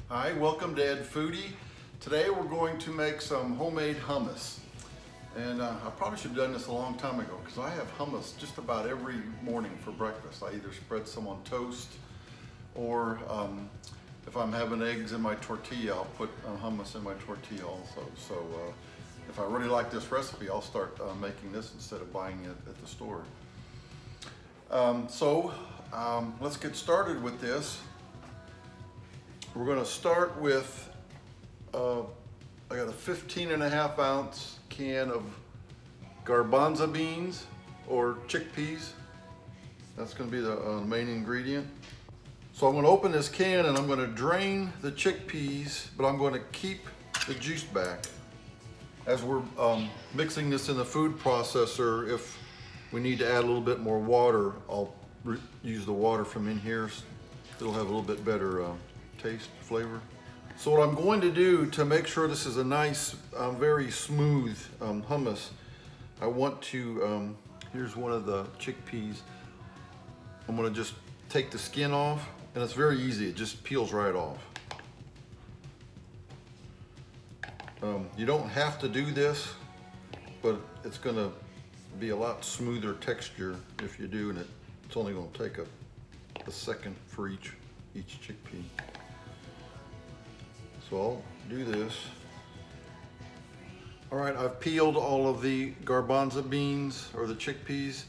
Hi, welcome to Ed Foodie. Today we're going to make some homemade hummus. And I probably should have done this a long time ago because I have hummus just about every morning for breakfast. I either spread some on toast or if I'm having eggs in my tortilla, I'll put hummus in my tortilla also. So if I really like this recipe, I'll start making this instead of buying it at the store. Let's get started with this. We're going to start with, I got a 15.5 ounce can of garbanzo beans or chickpeas. That's going to be the main ingredient. So I'm going to open this can and I'm going to drain the chickpeas, but I'm going to keep the juice back. As we're mixing this in the food processor, if we need to add a little bit more water, I'll use the water from in here. It'll have a little bit better taste, flavor. So what I'm going to do to make sure this is a nice, very smooth hummus, I want to, here's one of the chickpeas. I'm going to just take the skin off, and it's very easy. It just peels right off. You don't have to do this, but it's going to be a lot smoother texture if you do, and it's only going to take a second for each chickpea. So I'll do this. All right, I've peeled all of the garbanzo beans or the chickpeas.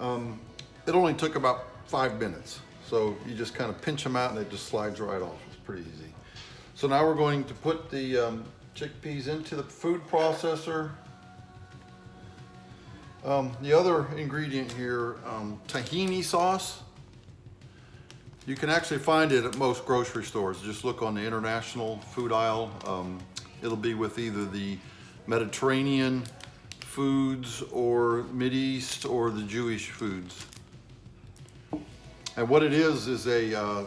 It only took about 5 minutes. So you just kind of pinch them out and it just slides right off. It's pretty easy. So now we're going to put the chickpeas into the food processor. The other ingredient here, tahini sauce. You can actually find it at most grocery stores. Just look on the international food aisle. It'll be with either the Mediterranean foods or Mideast or the Jewish foods. And what it is a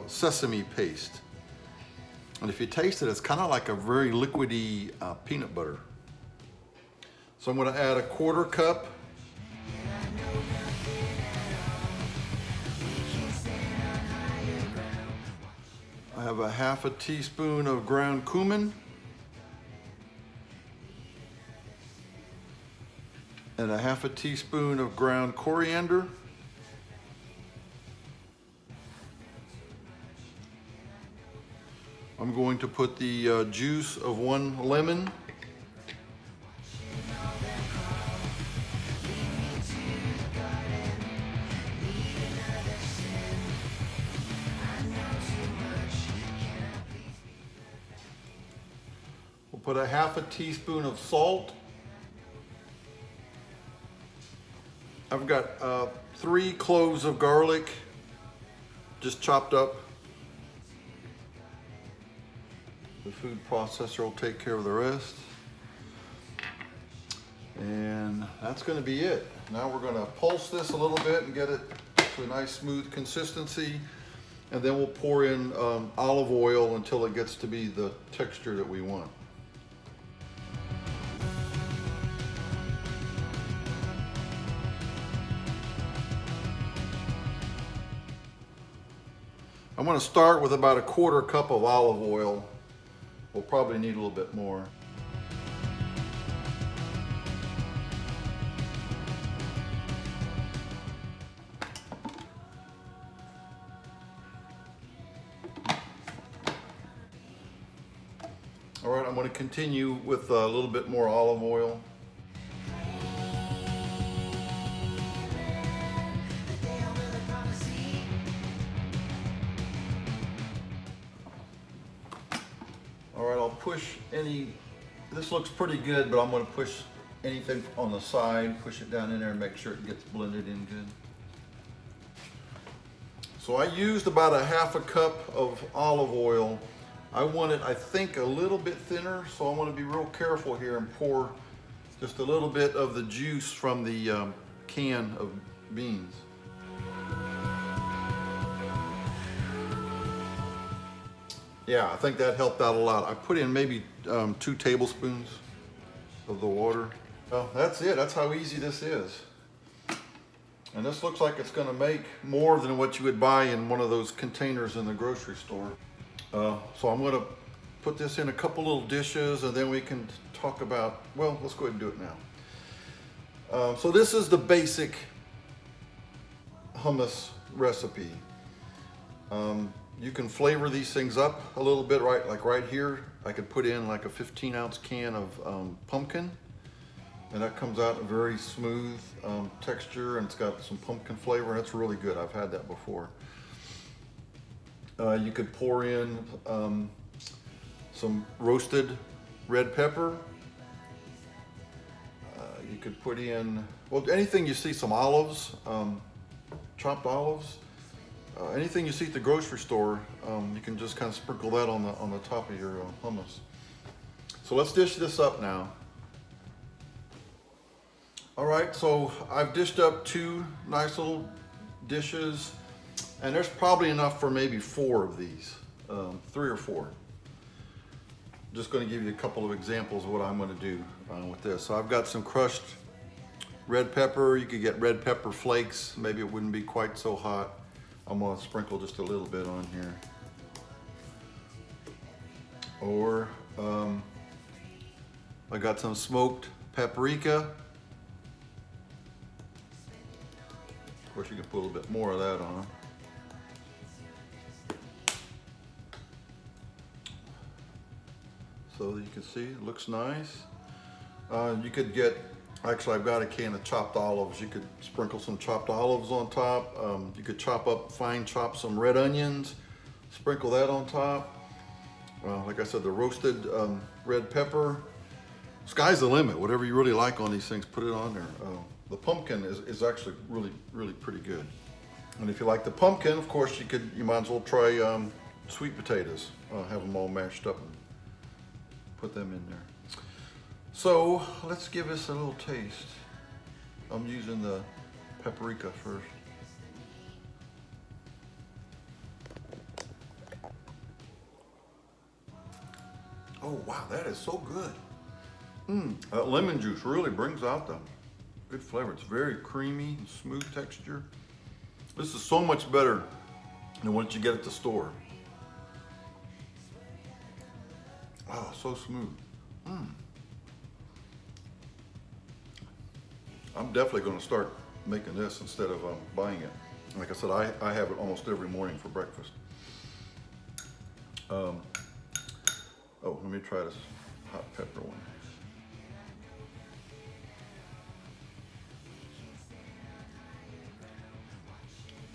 sesame paste. And if you taste it, it's kind of like a very liquidy peanut butter. So I'm going to add a 1/4 cup. I have a 1/2 teaspoon of ground cumin and a 1/2 teaspoon of ground coriander. I'm going to put the juice of 1 lemon. Put a 1/2 teaspoon of salt. I've got 3 cloves of garlic, just chopped up. The food processor will take care of the rest. And that's going to be it. Now we're going to pulse this a little bit and get it to a nice smooth consistency. And then we'll pour in olive oil until it gets to be the texture that we want. I'm going to start with about a 1/4 cup of olive oil. We'll probably need a little bit more. All right, I'm going to continue with a little bit more olive oil. All right, I'll push this looks pretty good, but I'm going to push anything on the side, push it down in there and make sure it gets blended in good. So I used about a 1/2 cup of olive oil. I want it, I think, a little bit thinner, so I want to be real careful here and pour just a little bit of the juice from the can of beans. Yeah, I think that helped out a lot. I put in maybe 2 tablespoons of the water. Well, that's it. That's how easy this is. And this looks like it's going to make more than what you would buy in one of those containers in the grocery store. So I'm gonna put this in a couple little dishes and then we can talk about, well, let's go ahead and do it now. So this is the basic hummus recipe. You can flavor these things up a little bit, right? Like right here, I could put in like a 15-ounce can of pumpkin, and that comes out a very smooth texture, and it's got some pumpkin flavor, and it's really good. I've had that before. You could pour in some roasted red pepper. You could put in, well, anything you see, some olives, chopped olives. Anything you see at the grocery store, you can just kind of sprinkle that on the top of your hummus. So let's dish this up now. All right, so I've dished up 2 nice little dishes, and there's probably enough for maybe 4 of these, 3 or 4. Just going to give you a couple of examples of what I'm going to do with this. So I've got some crushed red pepper. You could get red pepper flakes. Maybe it wouldn't be quite so hot. I'm gonna sprinkle just a little bit on here. Or I got some smoked paprika. Of course, you can put a little bit more of that on. So that you can see, it looks nice. You could get, actually I've got a can of chopped olives. You could sprinkle some chopped olives on top. You could fine chop some red onions, sprinkle that on top. Like I said, the roasted red pepper. Sky's the limit. Whatever you really like on these things, put it on there. The pumpkin is actually really pretty good. And if you like the pumpkin, of course, you might as well try sweet potatoes. Have them all mashed up and put them in there. So let's give this a little taste. I'm using the paprika first. Oh wow, that is so good. That lemon juice really brings out the good flavor. It's very creamy and smooth texture. This is so much better than what you get at the store. Oh, so smooth. I'm definitely going to start making this instead of buying it. Like I said, I have it almost every morning for breakfast. Oh, let me try this hot pepper one.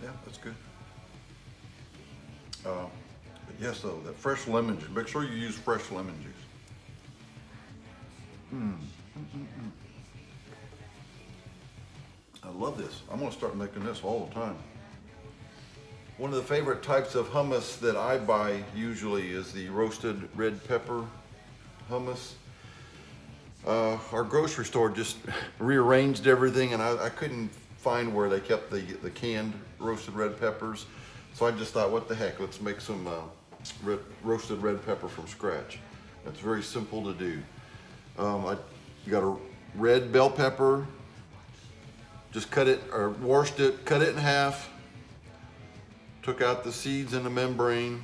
Yeah, that's good. But yes, though, that fresh lemon juice. Make sure you use fresh lemon juice. I love this. I'm gonna start making this all the time. One of the favorite types of hummus that I buy usually is the roasted red pepper hummus. Our grocery store just rearranged everything, and I couldn't find where they kept the canned roasted red peppers. So I just thought, what the heck, let's make some roasted red pepper from scratch. It's very simple to do. You got a red bell pepper, just cut it, or washed it, cut it in half, took out the seeds and the membrane,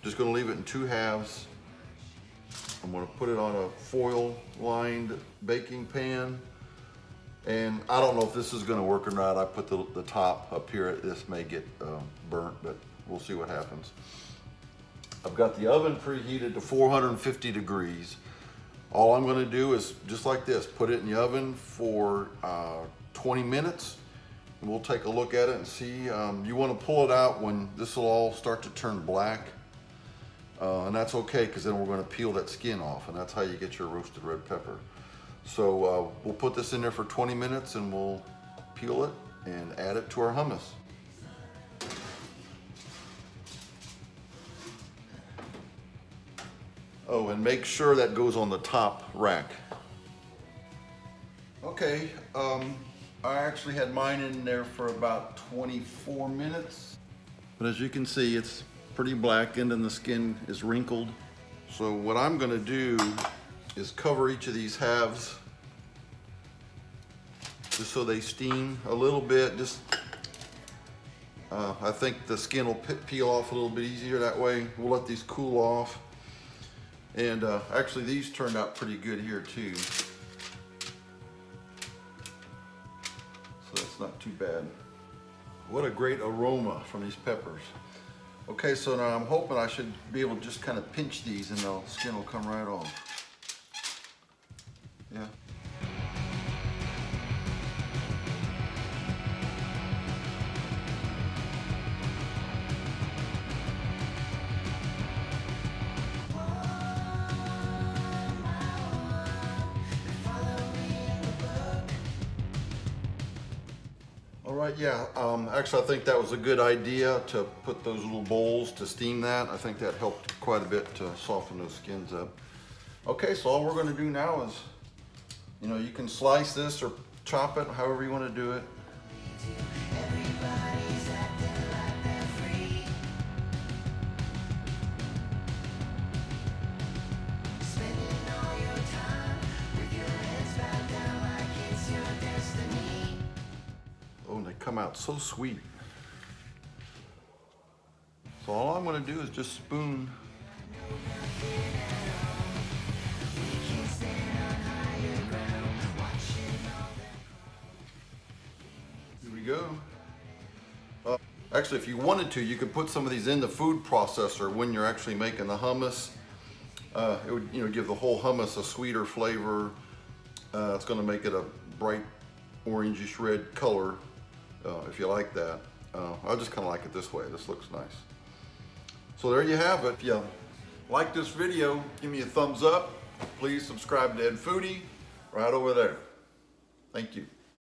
just gonna leave it in 2 halves. I'm gonna put it on a foil lined baking pan. And I don't know if this is gonna work or not. I put the top up here. This may get burnt, but we'll see what happens. I've got the oven preheated to 450 degrees. All I'm gonna do is, just like this, put it in the oven for 20 minutes. And we'll take a look at it and see. You wanna pull it out when this will all start to turn black. And that's okay, because then we're gonna peel that skin off, and that's how you get your roasted red pepper. So we'll put this in there for 20 minutes and we'll peel it and add it to our hummus. Oh, and make sure that goes on the top rack. Okay, I actually had mine in there for about 24 minutes. But as you can see, it's pretty blackened and the skin is wrinkled. So what I'm gonna do is cover each of these halves just so they steam a little bit. Just I think the skin will peel off a little bit easier that way. We'll let these cool off. And actually these turned out pretty good here too. So that's not too bad. What a great aroma from these peppers. Okay, so now I'm hoping I should be able to just kind of pinch these and the skin will come right off. Yeah. All right, yeah, actually I think that was a good idea to put those little bowls to steam that. I think that helped quite a bit to soften those skins up. Okay, so all we're gonna do now is, you know, you can slice this or chop it, however you wanna do it. Oh, and they come out so sweet. So all I'm gonna do is just spoon. Here we go. Actually, if you wanted to, you could put some of these in the food processor when you're actually making the hummus. It would, you know, give the whole hummus a sweeter flavor. It's going to make it a bright orangish red color, if you like that. I just kind of like it this way. This looks nice. So there you have it. If you like this video, give me a thumbs up. Please subscribe to Ed Foodie right over there. Thank you.